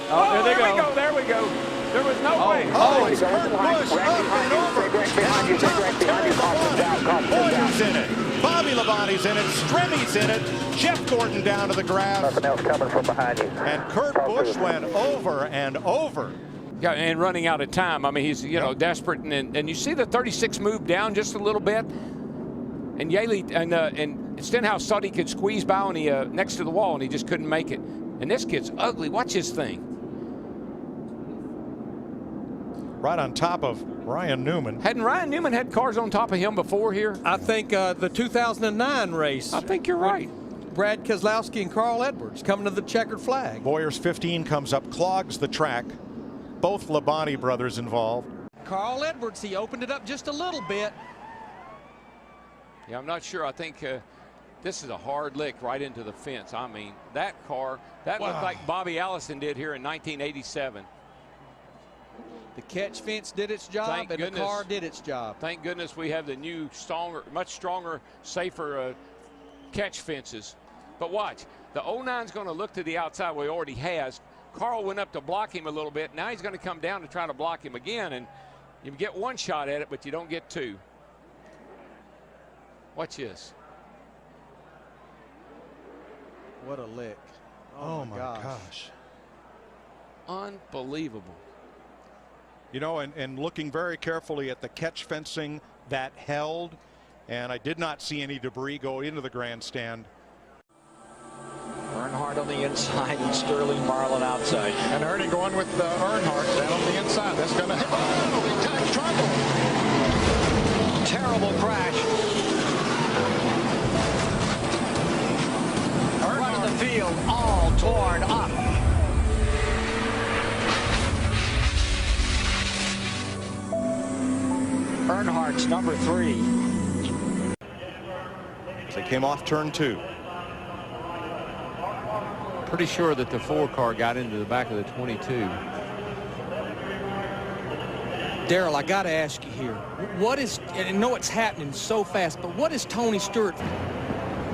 Oh, there they go. There we go. There was no way. Oh, it's Kurt Busch up and over. Boyer's in it. Bobby Labonte's in it. Stremmy's in it. Jeff Gordon down to the grass. Nothing else coming from behind you. And Kurt Busch went over and over. Yeah, and running out of time. I mean, he's, desperate. And you see the 36 move down just a little bit. And Yaley and Stenhouse thought he could squeeze by on the next to the wall, and he just couldn't make it. And this kid's ugly. Watch his thing. Right on top of Ryan Newman. Hadn't Ryan Newman had cars on top of him before here? I think the 2009 race. I think you're right. Brad Keselowski and Carl Edwards coming to the checkered flag. Boyer's 15 comes up, clogs the track. Both Labonte brothers involved. Carl Edwards, he opened it up just a little bit. Yeah, I'm not sure. I think this is a hard lick right into the fence. I mean, that car, that looked like Bobby Allison did here in 1987. The catch fence did its job, and the car did its job. Thank goodness we have the new, much stronger, safer catch fences. But watch, the 09's going to look to the outside where he already has. Carl went up to block him a little bit. Now he's going to come down to try to block him again, and you get one shot at it, but you don't get two. Watch this. What a lick. Oh my gosh. Unbelievable. You know, and looking very carefully at the catch fencing that held, and I did not see any debris go into the grandstand. Earnhardt on the inside and Sterling Marlin outside. And Ernie going with Earnhardt down on the inside. That's going to hit. Oh, big time trouble. Terrible crash. Front of the field all torn up. Earnhardt's number 3. As they came off turn 2. Pretty sure that the 4 car got into the back of the 22. Darrell, I got to ask you here. What is, and I know it's happening so fast, but what is Tony Stewart?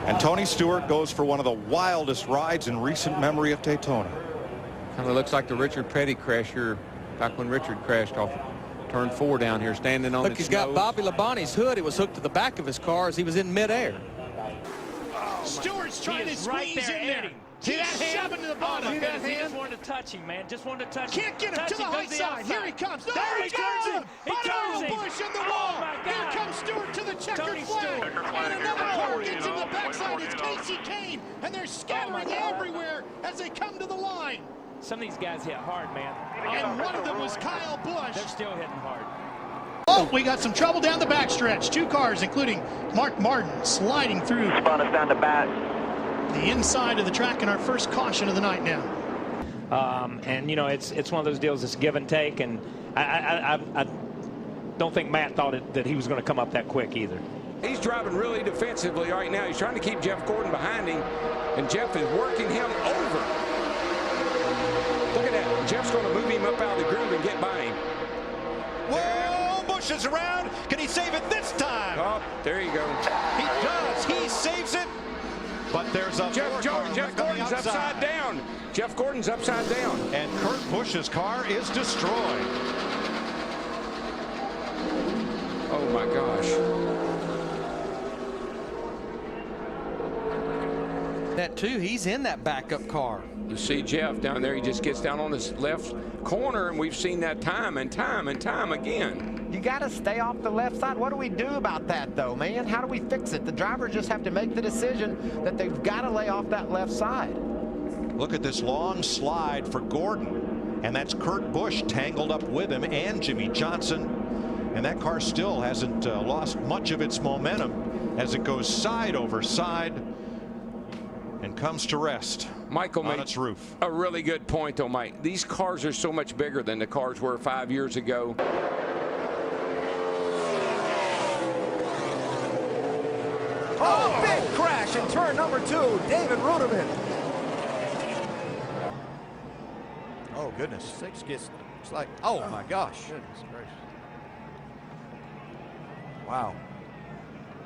And Tony Stewart goes for one of the wildest rides in recent memory of Daytona. Kind of looks like the Richard Petty crash here, back when Richard crashed off turn 4 down here, standing on Look, he's got Bobby Labonte's hood. It was hooked to the back of his car as he was in midair. Stewart's trying to squeeze in there. See that hand? To the bottom. He just wanted to touch him, man. Just wanted to touch him. Can't get him to the high side. Here he comes. No, there he turns him. He turns him. Busch in the wall. Here comes Stewart to the checkered flag. And another car gets in the backside. It's Casey Kane. And they're scattering everywhere as they come to the line. Some of these guys hit hard, man. And one of them was Kyle Busch. They're still hitting hard. Oh, we got some trouble down the backstretch. 2 cars, including Mark Martin, sliding through. Spun us down the back. The inside of the track, and our first caution of the night now. And you know, it's one of those deals that's give and take, and I don't think Matt thought that he was going to come up that quick either. He's driving really defensively right now. He's trying to keep Jeff Gordon behind him, and Jeff is working him over. Look at that. Jeff's going to move him up out of the groove and get by him. Whoa, Busch is around. Can he save it this time? Oh, there you go. He does. He saves it. But there's a Jeff Gordon's upside down. Jeff Gordon's upside down. And Kurt Busch's car is destroyed. Oh my gosh. That too, he's in that backup car. You see Jeff down there, he just gets down on his left corner, and we've seen that time and time and time again. You got to stay off the left side. What do we do about that, though, man? How do we fix it? The drivers just have to make the decision that they've got to lay off that left side. Look at this long slide for Gordon. And that's Kurt Busch tangled up with him and Jimmy Johnson. And that car still hasn't lost much of its momentum as it goes side over side and comes to rest Michael on its roof. A really good point, though, Mike. These cars are so much bigger than the cars were 5 years ago. Oh, big crash in turn number 2. David Ruderman. Oh, goodness. 6 gets, it's like, oh, my gosh. Goodness gracious. Wow.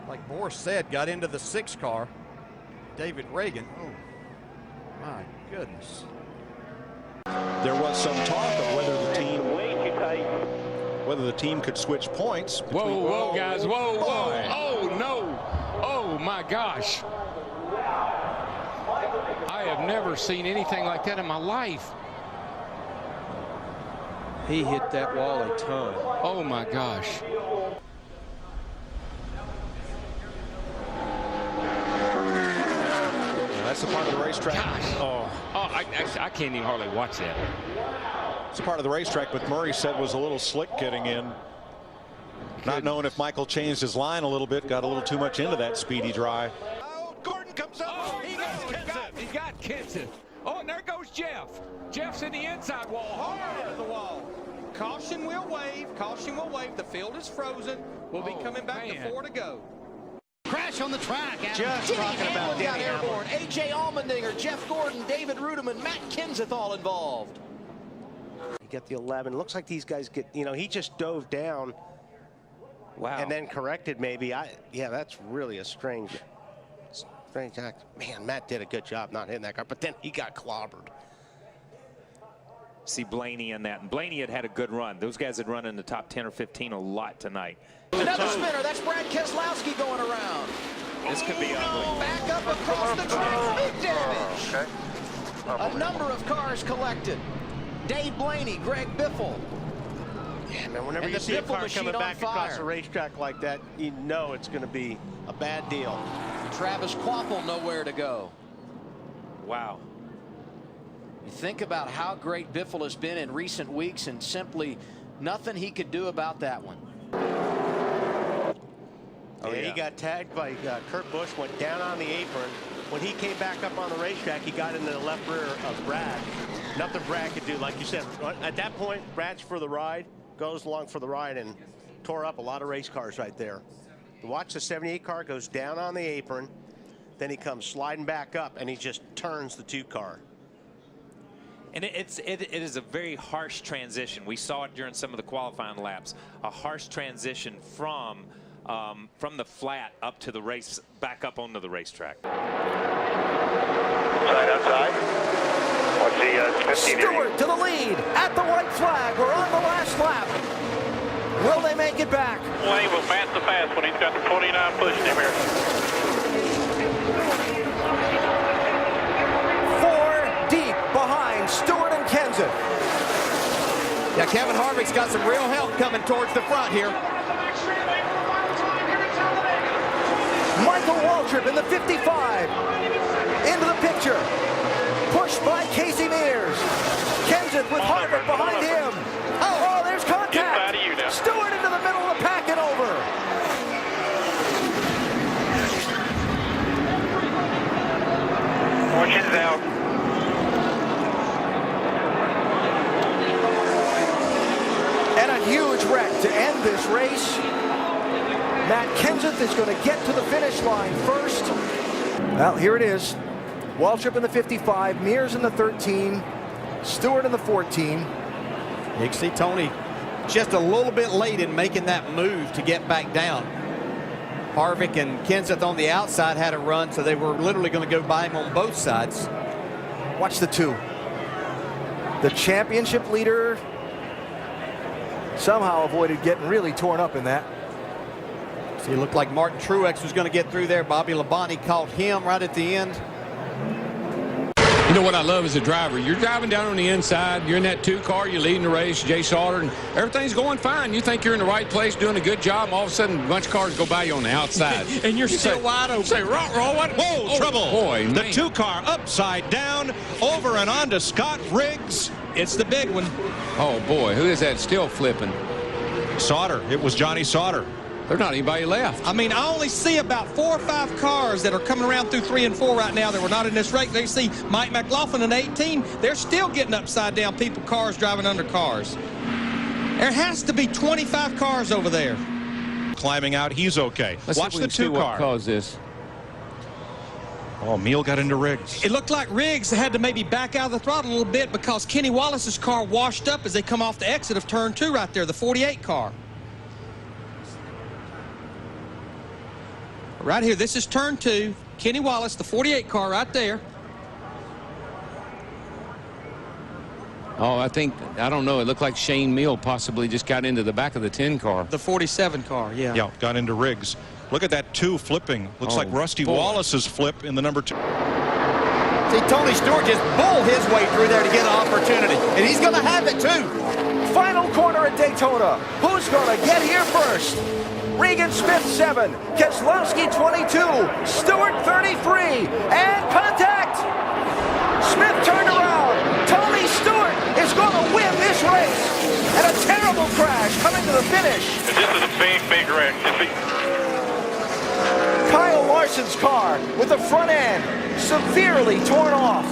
Like Boris said, got into the 6 car. David Reagan. Oh, my goodness. There was some talk of whether the team could switch points. Whoa, whoa, guys, whoa, whoa, oh no, oh my gosh. I have never seen anything like that in my life. He hit that wall a ton. Oh my gosh. That's the part of the racetrack. Gosh. I can't even hardly watch that. It's a part of the racetrack, but Murray said was a little slick getting in. Not knowing if Michael changed his line a little bit, got a little too much into that speedy dry. Oh, Gordon comes up. Oh, he got Kenseth. Oh, and there goes Jeff. Jeff's in the inside wall, hard into the wall. Caution will wave. Caution will wave. The field is frozen. We'll be coming back to 4 to go. Crash on the track. Just Jimmy talking about Hamlin got Danny airborne. A.J. Allmendinger, Jeff Gordon, David Rudiman, Matt Kenseth all involved. You get the 11. Looks like these guys get, he just dove down. Wow. And then corrected maybe. Yeah, that's really a strange act. Man, Matt did a good job not hitting that car, but then he got clobbered. See Blaney in that. And Blaney had a good run. Those guys had run in the top 10 or 15 a lot tonight. Another spinner. That's Brad Keselowski going around. This could be ugly. Back up across the track. Big damage. A number of cars collected. Dave Blaney, Greg Biffle. Yeah, man, whenever you see a car coming back across a racetrack like that, you know it's going to be a bad deal. Travis Quapple nowhere to go. Wow. You think about how great Biffle has been in recent weeks, and simply nothing he could do about that one. He got tagged by Kurt Busch, went down on the apron. When he came back up on the racetrack, he got into the left rear of Brad. Nothing Brad could do. Like you said, at that point, Brad's for the ride, goes along for the ride, and tore up a lot of race cars right there. Watch the 78 car goes down on the apron, then he comes sliding back up, and he just turns the 2 car. And it is a very harsh transition. We saw it during some of the qualifying laps. A harsh transition from the flat up to the race, back up onto the racetrack. Outside. What's the 15 Stewart to the lead at the white flag. We're on the last lap. Will they make it back? Wayne will pass the fast when he's got the 49 pushing him here. 4 deep behind Stewart and Kenseth. Yeah, Kevin Harvick's got some real help coming towards the front here. Michael Waltrip in the 55. Into the picture. Pushed by Casey Mears. Kenseth with Harvick behind him. Oh, there's contact. Stewart into the middle of the pack and over. Fortune's out. And a huge wreck to end this race. Matt Kenseth is going to get to the finish line first. Well, here it is. Waltrip in the 55, Mears in the 13, Stewart in the 14. You can see Tony just a little bit late in making that move to get back down. Harvick and Kenseth on the outside had a run, so they were literally going to go by him on both sides. Watch the 2. The championship leader somehow avoided getting really torn up in that. See, it looked like Martin Truex was going to get through there. Bobby Labonte caught him right at the end. You know what I love as a driver? You're driving down on the inside. You're in that 2 car. You're leading the race, Jay Sauter, and everything's going fine. You think you're in the right place, doing a good job. And all of a sudden, a bunch of cars go by you on the outside. And you're still wide open. Say, what? Whoa, trouble. Boy, the 2 car upside down, over and on to Scott Riggs. It's the big one. Oh, boy. Who is that still flipping? Sauter. It was Johnny Sauter. There's not anybody left. I mean, I only see about 4 or 5 cars that are coming around through 3 and 4 right now that were not in this race. They see Mike McLaughlin in 18. They're still getting upside down cars driving under cars. There has to be 25 cars over there. Climbing out, he's okay. Watch the 2 car. What caused this? Oh, Meal got into Riggs. It looked like Riggs had to maybe back out of the throttle a little bit because Kenny Wallace's car washed up as they come off the exit of turn 2 right there, the 48 car. Right here, this is turn 2. Kenny Wallace, the 48 car right there. Oh, I don't know. It looked like Shane Meal possibly just got into the back of the 10 car. The 47 car, yeah. Yeah, got into Riggs. Look at that 2 flipping. Looks like Rusty Wallace's flip in the number 2. See, Tony Stewart just bulled his way through there to get an opportunity, and he's going to have it too. Final corner at Daytona. Who's going to get here first? Regan Smith 7, Keselowski 22, Stewart 33, and contact! Smith turned around. Tony Stewart is going to win this race. And a terrible crash coming to the finish. This is a big, big wreck. Kyle Larson's car with the front end severely torn off.